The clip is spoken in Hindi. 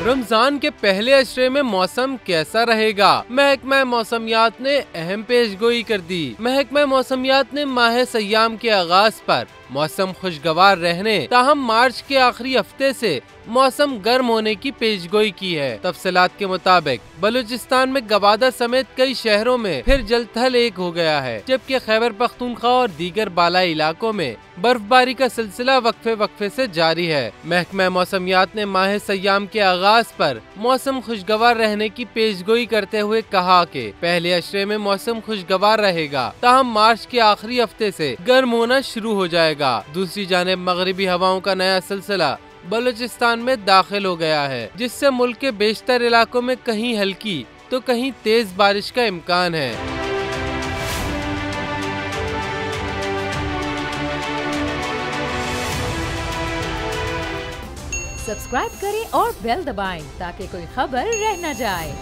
रमजान के पहले अशरे में मौसम कैसा रहेगा? महकमा मौसमियात ने अहम पेशगोई कर दी। महकमा मौसमियात ने माह सयाम के आगाज पर मौसम खुशगवार रहने ताहम मार्च के आखिरी हफ्ते से मौसम गर्म होने की पेशगोई की है। तफसीलात के मुताबिक बलूचिस्तान में गवादा समेत कई शहरों में फिर जलथल एक हो गया है, जबकि खैबर पख्तूनख्वा और दीगर बालाई इलाकों में बर्फबारी का सिलसिला वक्फे से जारी है। महकमा मौसमियात ने माह सयाम के आगाज पर मौसम खुशगवार रहने की पेशगोई करते हुए कहा कि पहले अशरे में मौसम खुशगवार रहेगा, ताहम मार्च के आखिरी हफ्ते से गर्म होना शुरू हो जाएगा। दूसरी जानिब मगरिबी हवाओं का नया सिलसिला बलूचिस्तान में दाखिल हो गया है, जिससे मुल्क के बेशतर इलाकों में कहीं हल्की तो कहीं तेज बारिश का इम्कान है। सब्सक्राइब करें और बेल दबाएं ताकि कोई खबर रह न जाए।